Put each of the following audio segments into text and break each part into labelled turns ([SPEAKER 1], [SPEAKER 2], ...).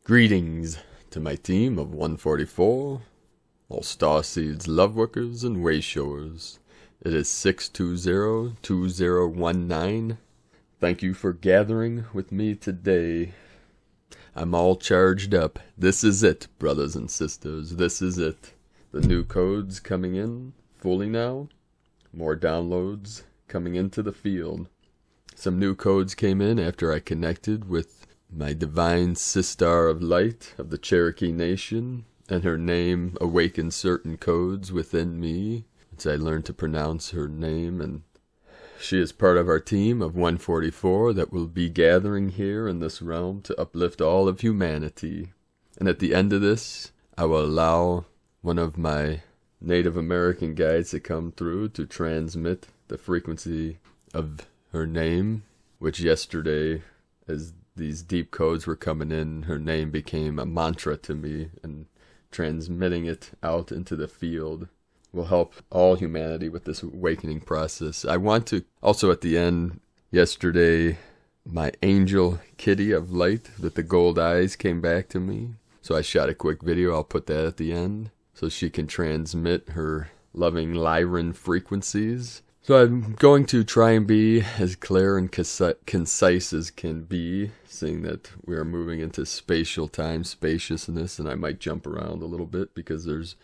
[SPEAKER 1] Greetings to my team of 144, all Starseeds, Loveworkers, and Wayshowers. It is 620-2019. Thank you for gathering with me today. I'm all charged up. This is it, brothers and sisters. This is it. The new codes coming in fully now. More downloads coming into the field. Some new codes came in after I connected with my divine Sister of Light of the Cherokee Nation, and her name awakened certain codes within me as I learned to pronounce her name, and she is part of our team of 144 that will be gathering here in this realm to uplift all of humanity. And at the end of this, I will allow one of my Native American guides to come through to transmit the frequency of her name, which yesterday, as these deep codes were coming in, her name became a mantra to me, and transmitting it out into the field will help all humanity with this awakening process. I want to also at the end, yesterday, my angel kitty of light with the gold eyes came back to me. So I shot a quick video. I'll put that at the end so she can transmit her loving Lyran frequencies. So I'm going to try and be as clear and concise as can be, seeing that we are moving into spatial time spaciousness, and I might jump around a little bit because there's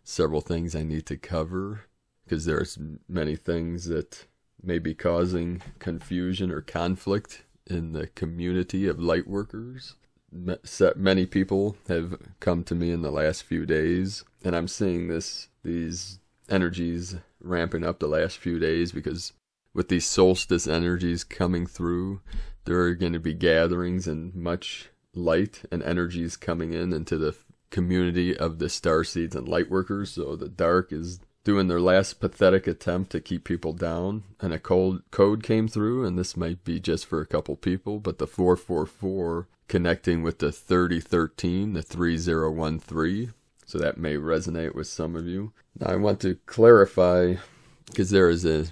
[SPEAKER 1] several things I need to cover, because there's many things that may be causing confusion or conflict in the community of Lightworkers. Many people have come to me in the last few days, and I'm seeing these energies ramping up the last few days, because with these solstice energies coming through, there are going to be gatherings and much light and energies coming into the community of the Starseeds and Lightworkers. So the dark is doing their last pathetic attempt to keep people down, and a code came through, and this might be just for a couple people, but the 444 connecting with the 3013, the 3013, so that may resonate with some of you. Now I want to clarify, because there is a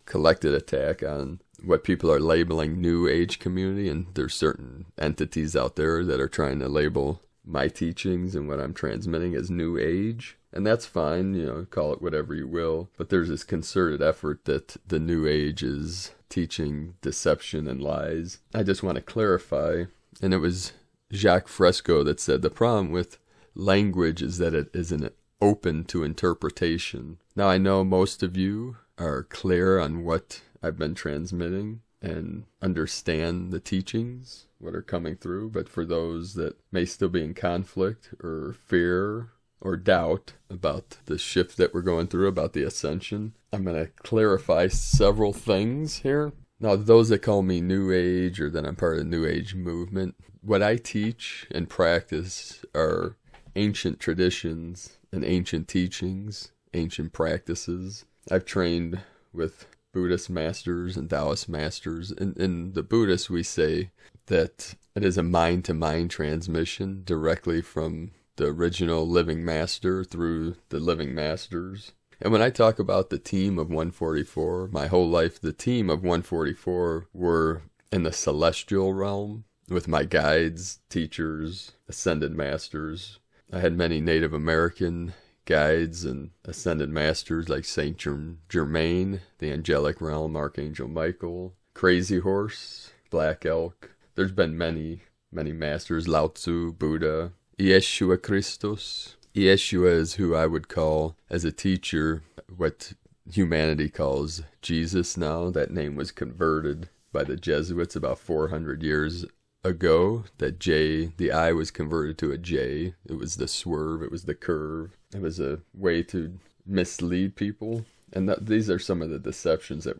[SPEAKER 1] collected attack on what people are labeling New Age community, and there's certain entities out there that are trying to label my teachings and what I'm transmitting as New Age. And that's fine, call it whatever you will. But there's this concerted effort that the New Age is teaching deception and lies. I just want to clarify, and it was Jacques Fresco that said the problem with language is that it isn't open to interpretation. Now I know most of you are clear on what I've been transmitting and understand the teachings, what are coming through, but for those that may still be in conflict or fear or doubt about the shift that we're going through, about the Ascension, I'm going to clarify several things here. Now, those that call me New Age or that I'm part of the New Age movement, what I teach and practice are ancient traditions and ancient teachings, ancient practices. I've trained with Buddhist masters and Taoist masters. In the Buddhists, we say that it is a mind-to-mind transmission directly from the original living master through the living masters. And when I talk about the team of 144, my whole life, the team of 144 were in the celestial realm with my guides, teachers, ascended masters. I had many Native American guides and ascended masters like Saint Germain, the angelic realm, Archangel Michael, Crazy Horse, Black Elk. There's been many masters, Lao Tzu, Buddha, Yeshua Christos. Yeshua is who I would call, as a teacher, what humanity calls Jesus now. That name was converted by the Jesuits about 400 years ago. That J, the I was converted to a J. It was the swerve, it was the curve. It was a way to mislead people. And these are some of the deceptions that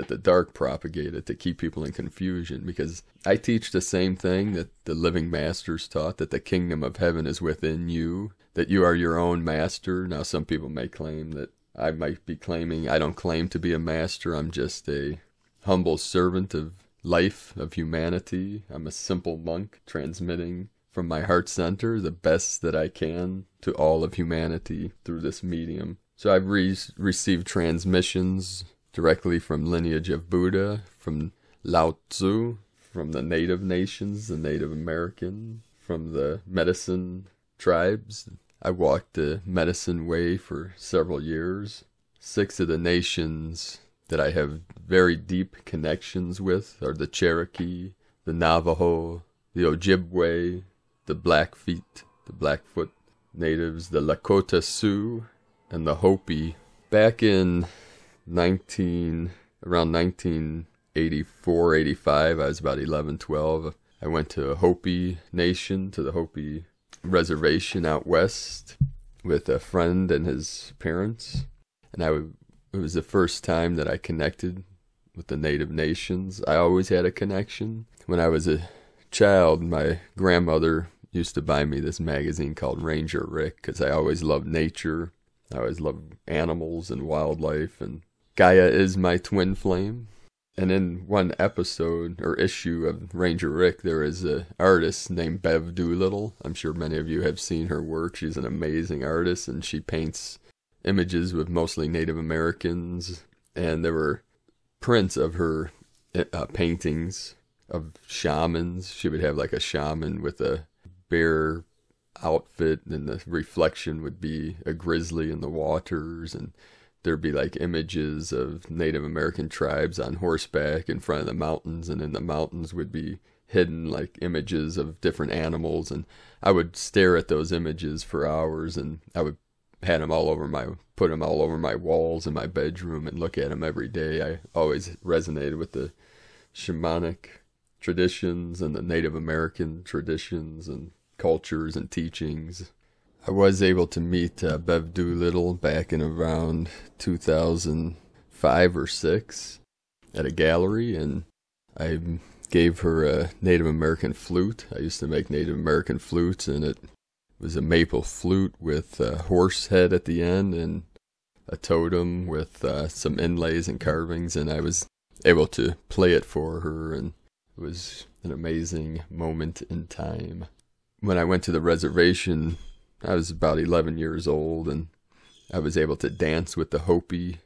[SPEAKER 1] the dark propagated to keep people in confusion. Because I teach the same thing that the living masters taught, that the kingdom of heaven is within you, that you are your own master. Now some people may claim that I might be claiming I don't claim to be a master. I'm just a humble servant of life, of humanity. I'm a simple monk transmitting from my heart center the best that I can to all of humanity through this medium. So I've received transmissions directly from lineage of Buddha, from Lao Tzu, from the native nations, the Native American, from the medicine tribes. I walked the medicine way for several years. 6 of the nations that I have very deep connections with are the Cherokee, the Navajo, the Ojibwe, the Blackfeet, the Blackfoot natives, the Lakota Sioux, and the Hopi. Back in around 1984, 85, I was about 11, 12. I went to a Hopi nation, to the Hopi reservation out west with a friend and his parents. And it was the first time that I connected with the native nations. I always had a connection. When I was a child, my grandmother used to buy me this magazine called Ranger Rick because I always loved nature. I always loved animals and wildlife, and Gaia is my twin flame. And in one episode or issue of Ranger Rick, there is an artist named Bev Doolittle. I'm sure many of you have seen her work. She's an amazing artist, and she paints images with mostly Native Americans. And there were prints of her paintings of shamans. She would have like a shaman with a bear outfit, and the reflection would be a grizzly in the waters, and there'd be like images of Native American tribes on horseback in front of the mountains, and in the mountains would be hidden like images of different animals. And I would stare at those images for hours, and I would put them all over my walls in my bedroom and look at them every day. I always resonated with the shamanic traditions and the Native American traditions and cultures and teachings. I was able to meet Bev Doolittle back in around 2005 or 6 at a gallery, and I gave her a Native American flute. I used to make Native American flutes, and it was a maple flute with a horse head at the end and a totem with some inlays and carvings, and I was able to play it for her, and it was an amazing moment in time. When I went to the reservation, I was about 11 years old, and I was able to dance with the Hopi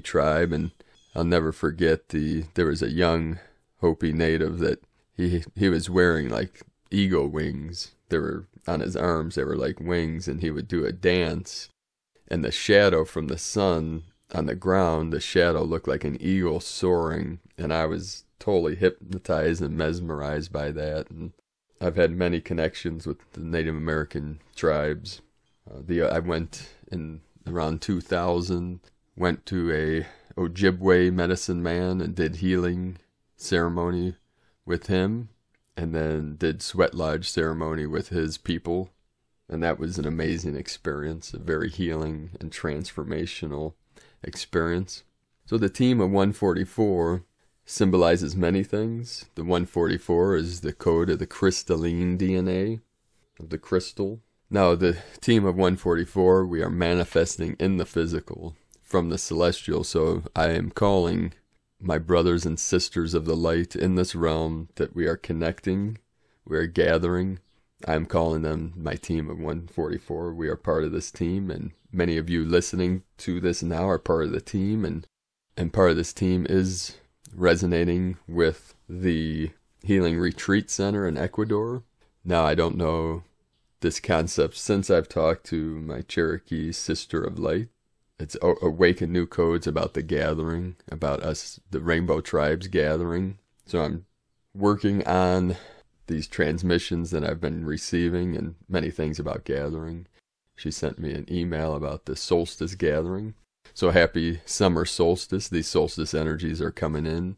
[SPEAKER 1] tribe, and I'll never forget there was a young Hopi native that he was wearing like eagle wings. They were on his arms, they were like wings, and he would do a dance, and the shadow from the sun on the ground, the shadow looked like an eagle soaring, and I was totally hypnotized and mesmerized by that. And I've had many connections with the Native American tribes. I went in around 2000, went to a Ojibwe medicine man and did healing ceremony with him, and then did sweat lodge ceremony with his people. And that was an amazing experience, a very healing and transformational experience. So the team of 144 symbolizes many things. The 144 is the code of the crystalline DNA, of the crystal. Now, the team of 144, we are manifesting in the physical from the celestial. So I am calling my brothers and sisters of the light in this realm that we are connecting, we are gathering. I am calling them my team of 144. We are part of this team, and many of you listening to this now are part of the team, and part of this team is resonating with the Healing Retreat Center in Ecuador. Now, I don't know this concept since I've talked to my Cherokee sister of light. It's Awaken New Codes about the gathering, about us, the Rainbow Tribes gathering. So I'm working on these transmissions that I've been receiving and many things about gathering. She sent me an email about the solstice gathering. So happy summer solstice. These solstice energies are coming in.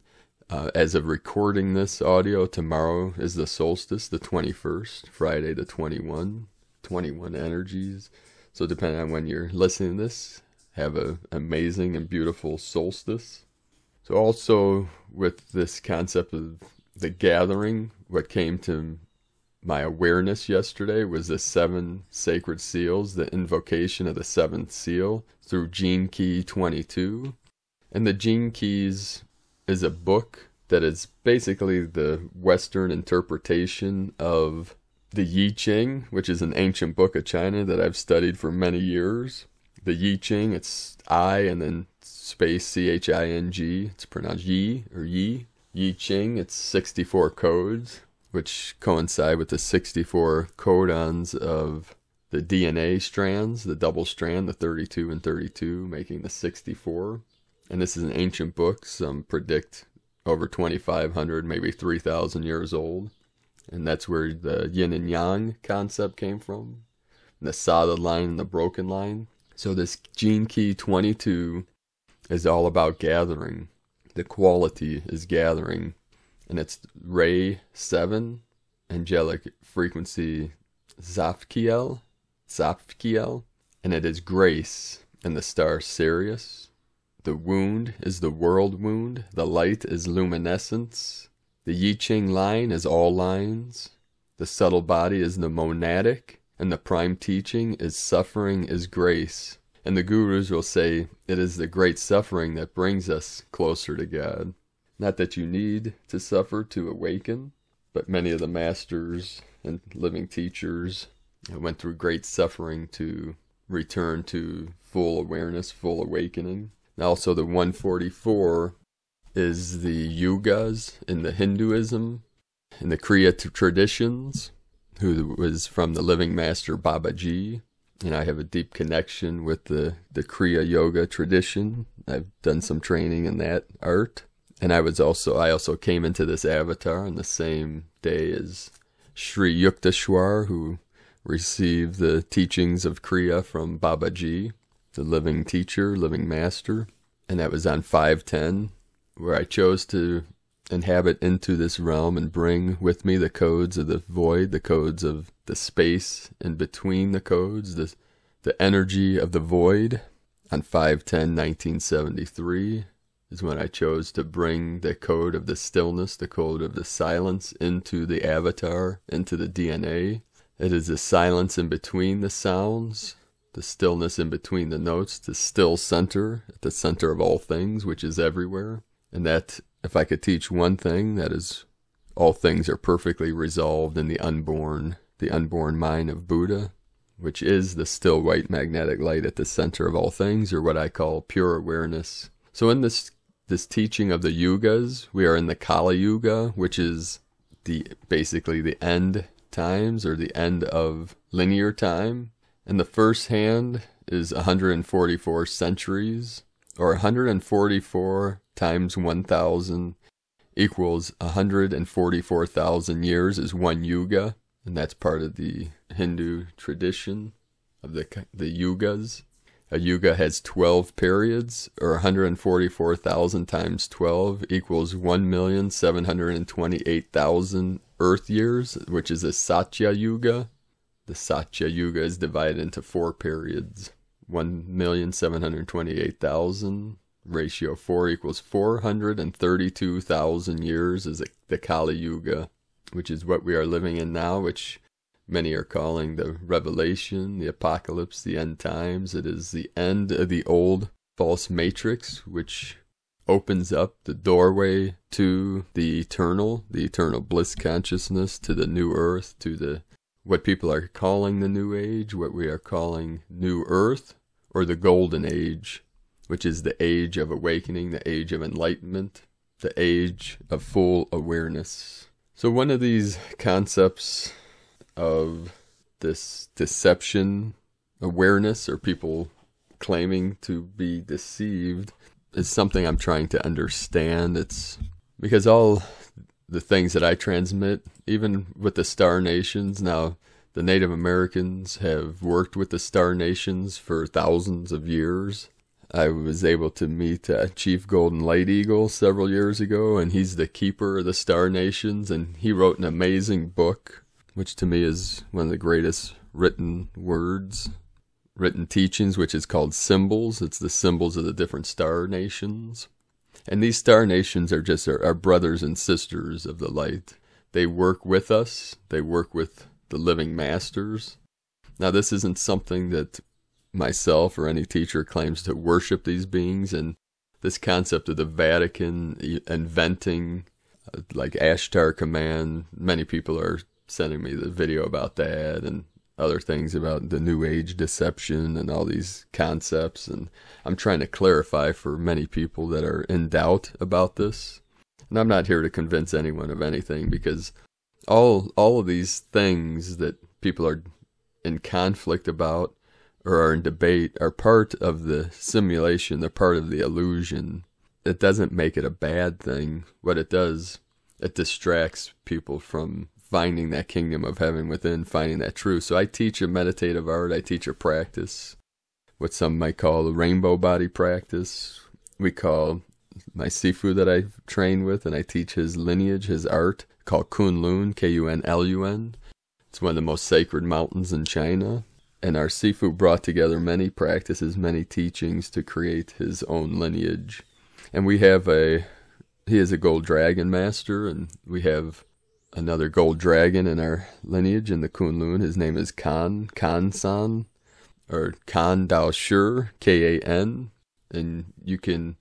[SPEAKER 1] As of recording this audio, tomorrow is the solstice, the 21st, Friday the 21 energies. So depending on when you're listening to this, have an amazing and beautiful solstice. So also with this concept of the gathering, what came to my awareness yesterday was the 7 sacred seals, the invocation of the 7th seal through Gene Key 22. And the Gene Keys is a book that is basically the Western interpretation of the I Ching, which is an ancient book of China that I've studied for many years. The I Ching, it's I and then space Ching. It's pronounced Yi or Yi. I Ching, it's 64 codes, which coincide with the 64 codons of the DNA strands, the double strand, the 32 and 32, making the 64. And this is an ancient book. Some predict over 2,500, maybe 3,000 years old. And that's where the yin and yang concept came from. The solid line and the broken line. So this gene key 22 is all about gathering. The quality is gathering. And it's Ray 7, angelic frequency Zafkiel, and it is grace in the star Sirius. The wound is the world wound. The light is luminescence. The I Ching line is all lines. The subtle body is the monadic. And the prime teaching is suffering is grace. And the gurus will say it is the great suffering that brings us closer to God. Not that you need to suffer to awaken, but many of the masters and living teachers went through great suffering to return to full awareness, full awakening. And also the 144 is the yugas in the Hinduism, in the Kriya traditions, who was from the living master Babaji. And I have a deep connection with the Kriya Yoga tradition. I've done some training in that art. And I also came into this avatar on the same day as Sri Yukteswar, who received the teachings of Kriya from Babaji, the living teacher, living master. And that was on 510, where I chose to inhabit into this realm and bring with me the codes of the void, the codes of the space in between the codes, the energy of the void. On 5/10/1973 is when I chose to bring the code of the stillness, the code of the silence into the avatar, into the DNA. It is the silence in between the sounds, the stillness in between the notes, the still center, at the center of all things, which is everywhere. And that, if I could teach one thing, that is all things are perfectly resolved in the unborn mind of Buddha, which is the still white magnetic light at the center of all things, or what I call pure awareness. So in this teaching of the yugas, we are in the Kali Yuga, which is basically the end times, or the end of linear time. And the first hand is 144 centuries, or 144 times 1,000 equals 144,000 years is one yuga. And that's part of the Hindu tradition of the yugas. A yuga has 12 periods, or 144,000 times 12 equals 1,728,000 Earth years, which is a Satya Yuga. The Satya Yuga is divided into 4 periods. 1,728,000, ratio 4 equals 432,000 years is the Kali Yuga, which is what we are living in now, which many are calling the Revelation, the Apocalypse, the End Times. It is the end of the old false matrix, which opens up the doorway to the eternal bliss consciousness, to the new earth, to what people are calling the new age, what we are calling new earth, or the golden age, which is the age of awakening, the age of enlightenment, the age of full awareness. So one of these concepts of this deception awareness, or people claiming to be deceived, is something I'm trying to understand. It's because all the things that I transmit, even with the Star Nations, now the Native Americans have worked with the Star Nations for thousands of years. I was able to meet Chief Golden Light Eagle several years ago, and he's the keeper of the Star Nations, and he wrote an amazing book, which to me is one of the greatest written teachings, which is called Symbols. It's the symbols of the different Star Nations. And these Star Nations are just our brothers and sisters of the light. They work with us. They work with the living masters. Now, this isn't something that myself or any teacher claims to worship these beings, and this concept of the Vatican inventing like AshTar command, many people are sending me the video about that and other things about the New Age deception and all these concepts, and I'm trying to clarify for many people that are in doubt about this. And I'm not here to convince anyone of anything, because all of these things that people are in conflict about or are in debate are part of the simulation. They're part of the illusion. It doesn't make it a bad thing. What it does, it distracts people from finding that kingdom of heaven within, finding that truth. So I teach a meditative art. I teach a practice, what some might call a rainbow body practice. We call my Sifu that I train with, and I teach his lineage, his art, called Kunlun, Kunlun. It's one of the most sacred mountains in China. And our Sifu brought together many practices, many teachings to create his own lineage. And he is a gold dragon master, and we have another gold dragon in our lineage in the Kunlun. His name is Kan-san, or Kan Dao Shi, Kan. And you can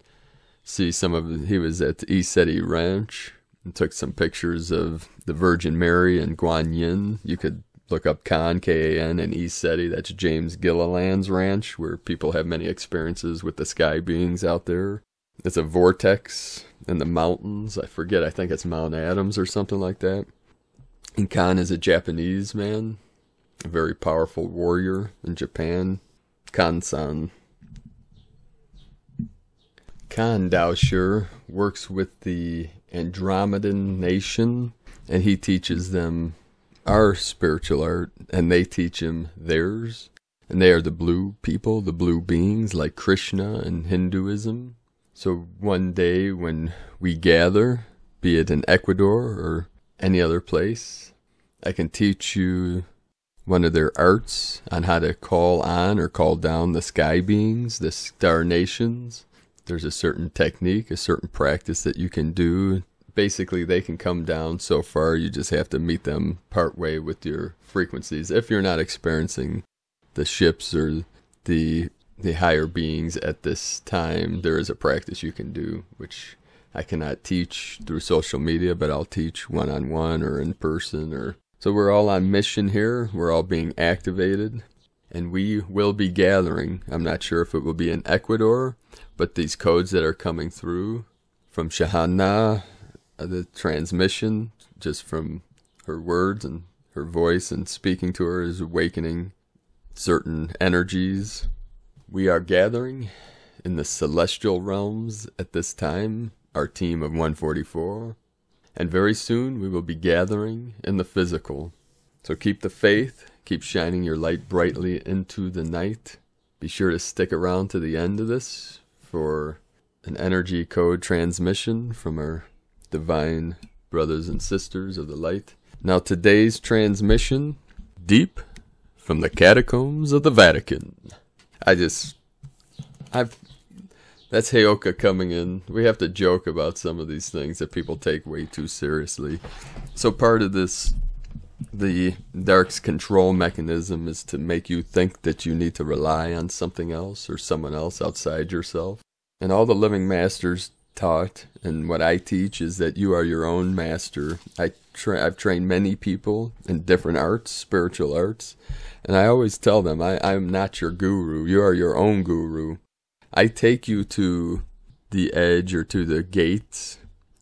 [SPEAKER 1] see he was at the Icke Ranch and took some pictures of the Virgin Mary and Guan Yin. You could look up Kan, Kan, and Icke. That's James Gilliland's ranch, where people have many experiences with the sky beings out there. It's a vortex in the mountains. I forget, I think it's Mount Adams or something like that. And Kan is a Japanese man, a very powerful warrior in Japan. Kan-san. Kan Dao Shi works with the Andromedan nation, and he teaches them our spiritual art, and they teach him theirs. And they are the blue people, the blue beings, like Krishna in Hinduism. So one day when we gather, be it in Ecuador or any other place, I can teach you one of their arts on how to call on or call down the sky beings, the star nations. There's a certain technique, a certain practice that you can do. Basically, they can come down so far, you just have to meet them partway with your frequencies. If you're not experiencing the ships or the higher beings at this time, there is a practice you can do, which I cannot teach through social media, but I'll teach one-on-one or in person. So we're all on mission here. We're all being activated, and we will be gathering. I'm not sure if it will be in Ecuador, but these codes that are coming through from Shahana, the transmission, just from her words and her voice and speaking to her, is awakening certain energies. We are gathering in the celestial realms at this time, our team of 144, and very soon we will be gathering in the physical. So keep the faith, keep shining your light brightly into the night. Be sure to stick around to the end of this for an energy code transmission from our divine brothers and sisters of the light. Now today's transmission, deep from the catacombs of the Vatican. That's Heyoka coming in. We have to joke about some of these things that people take way too seriously. So part of this, the Dark's control mechanism, is to make you think that you need to rely on something else or someone else outside yourself. And all the living masters taught, and what I teach, is that you are your own master. I've trained many people in different arts, spiritual arts, and I always tell them, I'm not your guru. You are your own guru. I take you to the edge or to the gates,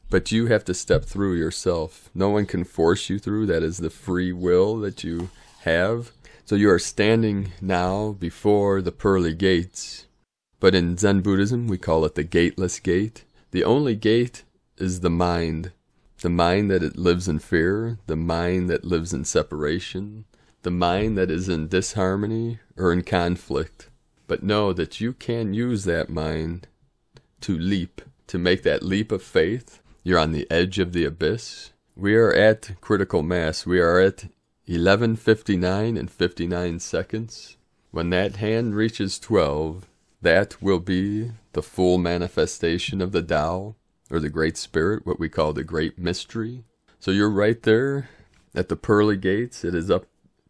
[SPEAKER 1] but you have to step through yourself. No one can force you through. That is the free will that you have. So you are standing now before the pearly gates. But in Zen Buddhism, we call it the gateless gate. The only gate is the mind. The mind that it lives in fear, the mind that lives in separation, the mind that is in disharmony or in conflict. But know that you can use that mind to leap, to make that leap of faith. You're on the edge of the abyss. We are at critical mass. We are at 11:59 and 59 seconds. When that hand reaches 12, that will be the full manifestation of the Tao, or the Great Spirit, what we call the Great Mystery. So you're right there at the pearly gates. It is up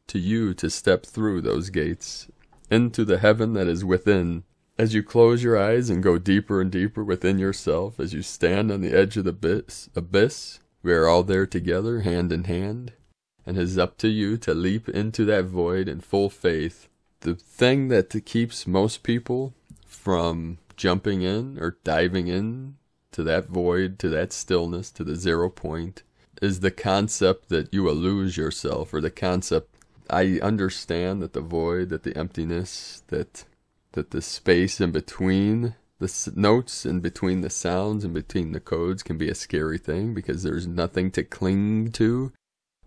[SPEAKER 1] to you to step through those gates into the heaven that is within. As you close your eyes and go deeper and deeper within yourself, as you stand on the edge of the abyss, we are all there together, hand in hand, and it is up to you to leap into that void in full faith. The thing that keeps most people from jumping in or diving in to that void, to that stillness, to the 0 point, is the concept that you will lose yourself, or the concept, I understand that the void, that the emptiness, that the space in between the notes, in between the sounds, in between the codes can be a scary thing, because there's nothing to cling to,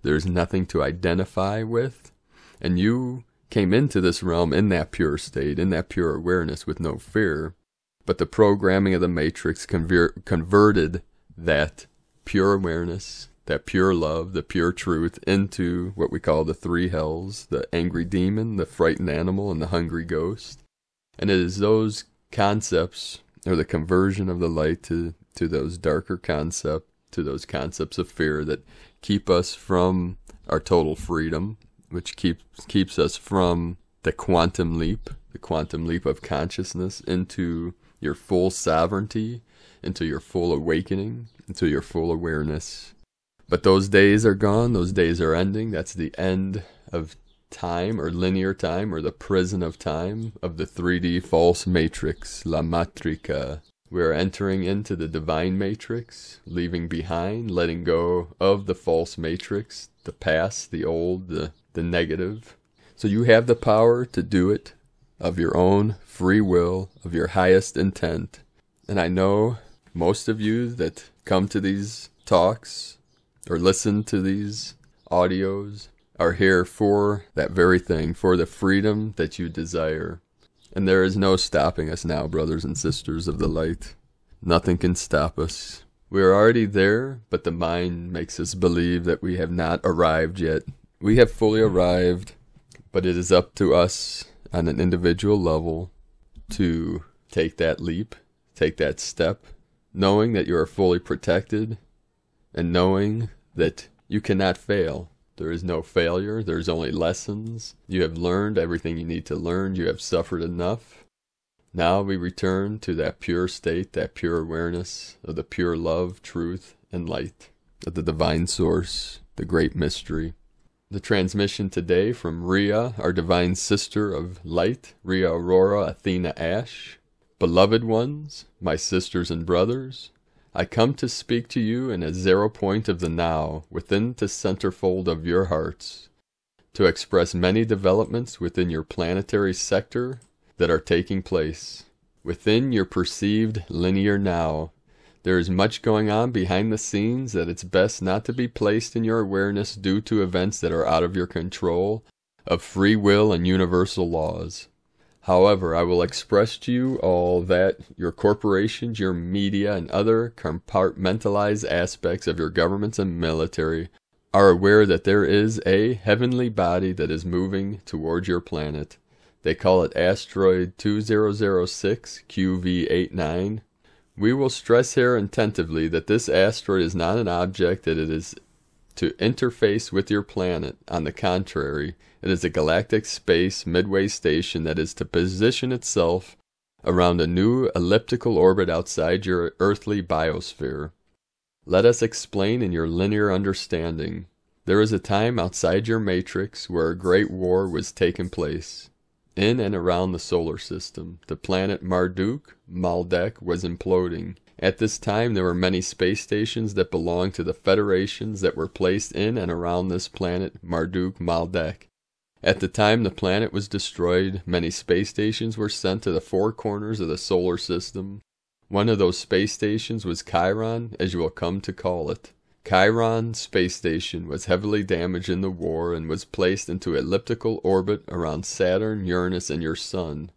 [SPEAKER 1] there's nothing to identify with, and you came into this realm in that pure state, in that pure awareness with no fear, but the programming of the Matrix converted that pure awareness, that pure love, the pure truth, into what we call the three hells, the angry demon, the frightened animal, and the hungry ghost. And it is those concepts, or the conversion of the light to those darker concepts, to those concepts of fear, that keep us from our total freedom, which keeps us from the quantum leap of consciousness into your full sovereignty, into your full awakening, into your full awareness. But those days are gone, those days are ending. That's the end of time, or linear time, or the prison of time, of the 3D false matrix, La Matrica. We are entering into the divine matrix, leaving behind, letting go of the false matrix, the past, the old, the negative. So you have the power to do it of your own free will, of your highest intent. And I know most of you that come to these talks or listen to these audios are here for that very thing, for the freedom that you desire. And there is no stopping us now, brothers and sisters of the light. Nothing can stop us. We are already there, but the mind makes us believe that we have not arrived yet. We have fully arrived, but it is up to us on an individual level to take that leap, take that step, knowing that you are fully protected, and knowing that you cannot fail. There is no failure, there's only lessons. You have learned everything you need to learn, you have suffered enough. Now we return to that pure state, that pure awareness of the pure love, truth, and light of the divine source, the great mystery. The transmission today from Rhea, our divine sister of light, Rhea Aurora Athena Ash. Beloved ones, my sisters and brothers, I come to speak to you in a 0 point of the now, within the centerfold of your hearts, to express many developments within your planetary sector that are taking place. Within your perceived linear now, there is much going on behind the scenes that it's best not to be placed in your awareness due to events that are out of your control, of free will and universal laws. However, I will express to you all that your corporations, your media, and other compartmentalized aspects of your governments and military are aware that there is a heavenly body that is moving towards your planet. They call it Asteroid 2006 QV89. We will stress here attentively that this asteroid is not an object that it is to interface with your planet. On the contrary, it is a galactic space midway station that is to position itself around a new elliptical orbit outside your earthly biosphere. Let us explain in your linear understanding. There is a time outside your matrix where a great war was taking place. In and around the solar system, the planet Marduk, Maldek, was imploding. At this time, there were many space stations that belonged to the federations that were placed in and around this planet, Marduk, Maldek. At the time the planet was destroyed, many space stations were sent to the four corners of the solar system. One of those space stations was Chiron, as you will come to call it. Chiron space station was heavily damaged in the war and was placed into elliptical orbit around Saturn, Uranus, and your Sun.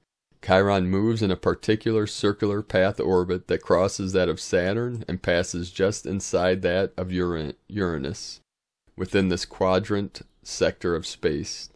[SPEAKER 1] Chiron moves in a particular circular path orbit that crosses that of Saturn and passes just inside that of Uranus, within this quadrant sector of space.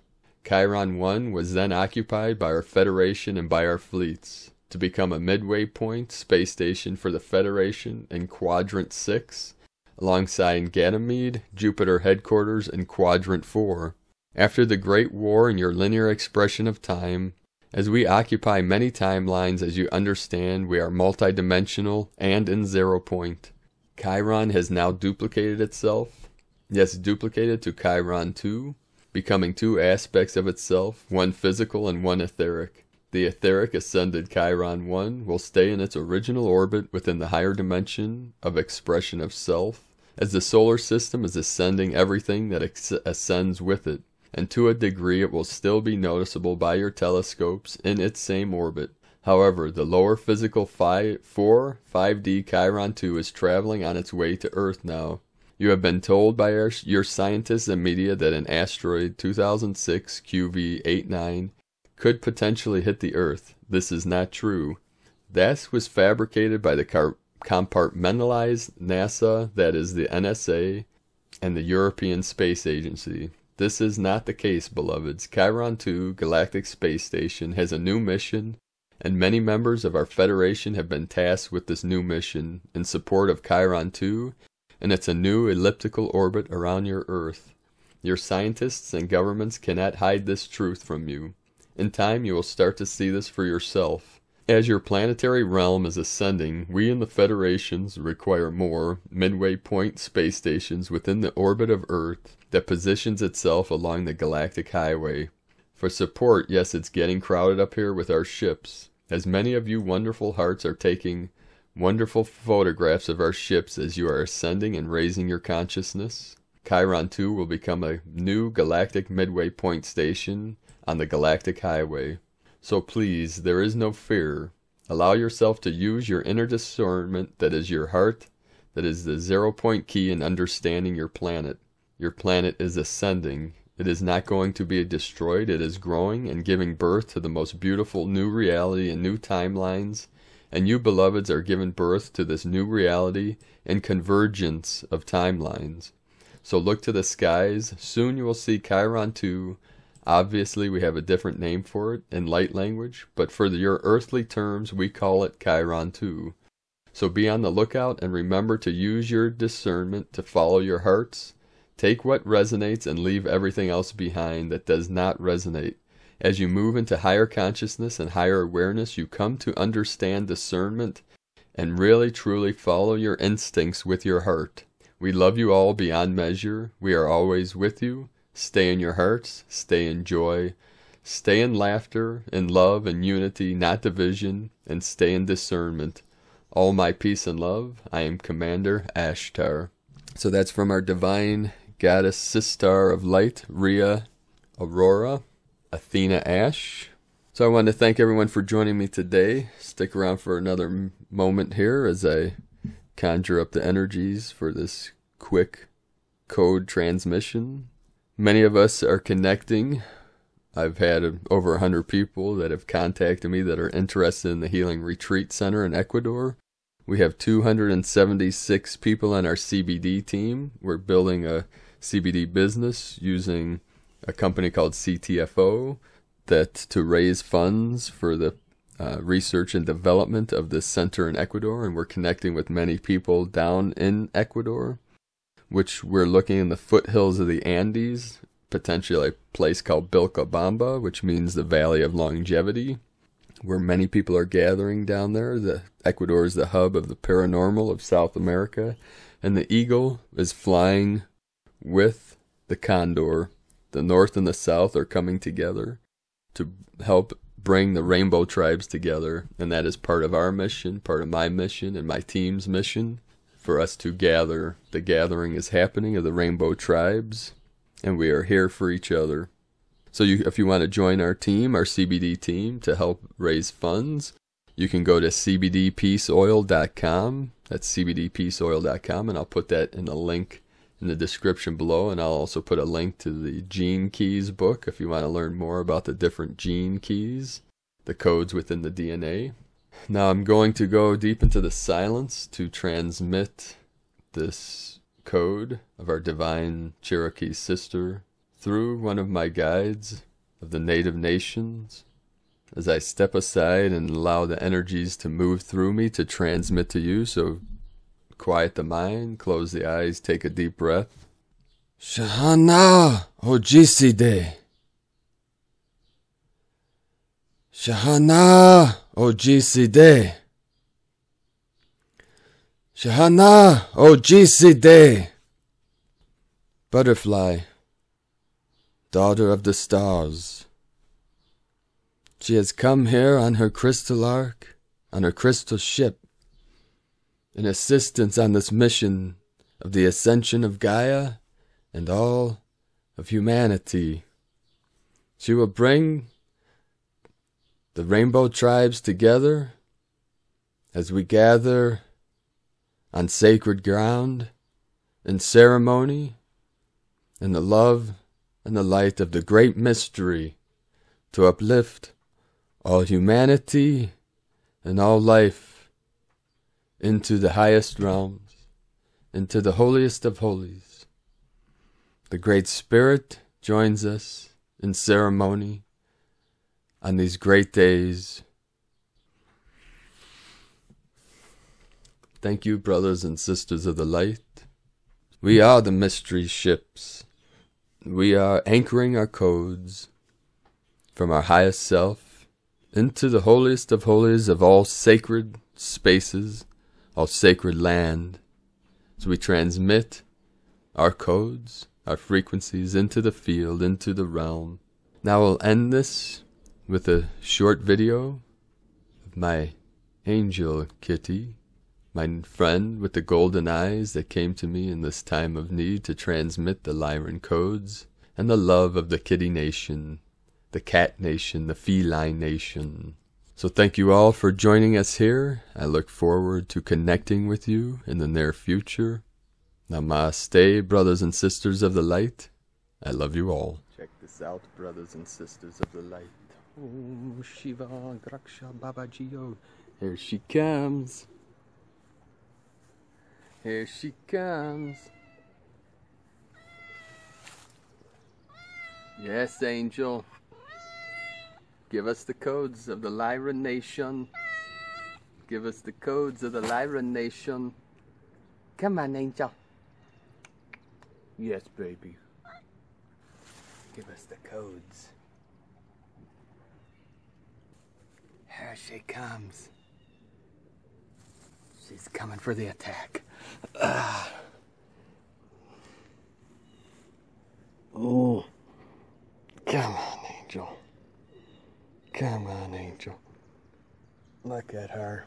[SPEAKER 1] Chiron 1 was then occupied by our Federation and by our fleets, to become a midway point space station for the Federation in Quadrant 6, alongside Ganymede, Jupiter headquarters in Quadrant 4. After the Great War in your linear expression of time, as we occupy many timelines, as you understand, we are multidimensional and in 0 point. Chiron has now duplicated itself. Yes, duplicated to Chiron 2, becoming two aspects of itself, one physical and one etheric. The etheric ascended Chiron 1 will stay in its original orbit within the higher dimension of expression of self, as the solar system is ascending everything that ascends with it, and to a degree it will still be noticeable by your telescopes in its same orbit. However, the lower physical 5D Chiron 2 is traveling on its way to Earth now. You have been told by your scientists and media that an asteroid 2006 QV89 could potentially hit the Earth. This is not true. That was fabricated by the compartmentalized NASA, that is the NSA, and the European Space Agency. This is not the case, beloveds. Chiron 2 Galactic Space Station has a new mission, and many members of our Federation have been tasked with this new mission in support of Chiron 2, and it's a new elliptical orbit around your Earth. Your scientists and governments cannot hide this truth from you. In time, you will start to see this for yourself. As your planetary realm is ascending, we in the Federations require more midway point space stations within the orbit of Earth that positions itself along the galactic highway. For support, yes, it's getting crowded up here with our ships, as many of you wonderful hearts are taking wonderful photographs of our ships as you are ascending and raising your consciousness. Chiron 2 will become a new galactic midway point station on the galactic highway. So please, there is no fear. Allow yourself to use your inner discernment that is your heart, that is the 0-point key in understanding your planet. Your planet is ascending. It is not going to be destroyed. It is growing and giving birth to the most beautiful new reality and new timelines. And you, beloveds, are given birth to this new reality and convergence of timelines. So look to the skies. Soon you will see Chiron 2. Obviously, we have a different name for it in light language, but for your earthly terms, we call it Chiron 2. So be on the lookout and remember to use your discernment to follow your hearts. Take what resonates and leave everything else behind that does not resonate. As you move into higher consciousness and higher awareness, you come to understand discernment and really truly follow your instincts with your heart. We love you all beyond measure. We are always with you. Stay in your hearts, stay in joy, stay in laughter, in love and unity, not division, and stay in discernment. All my peace and love. I am Commander AshTar. So that's from our divine goddess Sistar of Light, Rhea Aurora, Athena Ash. So I want to thank everyone for joining me today. Stick around for another moment here as I conjure up the energies for this quick code transmission. Many of us are connecting. I've had over 100 people that have contacted me that are interested in the Healing Retreat Center in Ecuador. We have 276 people on our CBD team. We're building a CBD business using a company called CTFO to raise funds for the research and development of this center in Ecuador. And we're connecting with many people down in Ecuador, which we're looking in the foothills of the Andes, potentially a place called Vilcabamba, which means the Valley of Longevity, where many people are gathering down there. Ecuador is the hub of the paranormal of South America, and the eagle is flying with the condor. The North and the South are coming together to help bring the rainbow tribes together, and that is part of our mission, part of my mission, and my team's mission. For us to gather. The gathering is happening of the rainbow tribes, and we are here for each other. So if you want to join our team, our CBD team, to help raise funds, you can go to cbdpeaceoil.com. That's cbdpeaceoil.com, and I'll put that in the link in the description below, and I'll also put a link to the Gene Keys book if you want to learn more about the different gene keys, the codes within the DNA. Now I'm going to go deep into the silence to transmit this code of our divine Cherokee sister through one of my guides of the native nations as I step aside and allow the energies to move through me to transmit to you. So quiet the mind, close the eyes, take a deep breath. Shahana Ojiside. Shahana Ojiside. Shahana Ojiside. Butterfly, daughter of the stars. She has come here on her crystal ark, on her crystal ship, in assistance on this mission of the ascension of Gaia and all of humanity. She will bring the rainbow tribes together as we gather on sacred ground, in ceremony, in the love and the light of the great mystery, to uplift all humanity and all life into the highest realms, into the holiest of holies. The Great Spirit joins us in ceremony on these great days. Thank you, brothers and sisters of the light. We are the mystery ships. We are anchoring our codes from our highest self into the holiest of holies of all sacred spaces, all sacred land. So we transmit our codes, our frequencies into the field, into the realm. Now we'll end this with a short video of my angel Kitty, my friend with the golden eyes that came to me in this time of need to transmit the Lyran codes and the love of the Kitty Nation, the Cat Nation, the Feline Nation. So thank you all for joining us here. I look forward to connecting with you in the near future. Namaste, brothers and sisters of the light. I love you all. Check this out, brothers and sisters of the light. Oh, Shiva, Draksha, Babajiyo. Here she comes. Here she comes. Yes, Angel. Give us the codes of the Lyran Nation. Give us the codes of the Lyran Nation. Come on, Angel. Yes, baby. Give us the codes. Here she comes. She's coming for the attack. Oh. Come on, Angel. Come on, Angel. Look at her.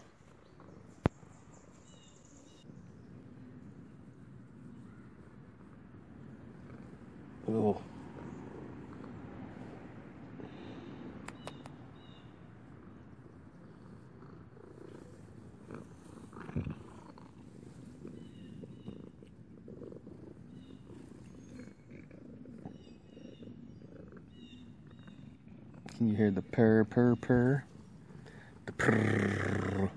[SPEAKER 1] Oh. Can you hear the purr, purr, purr? The purr.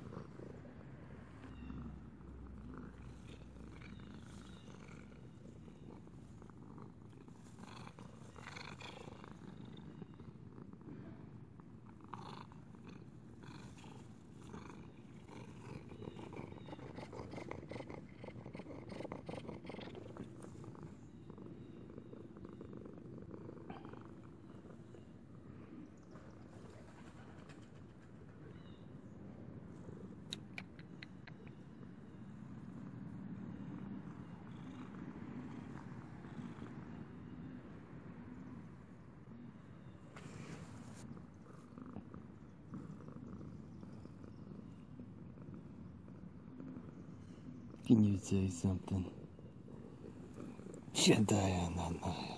[SPEAKER 1] Can you say something? Shadaya Nanaya.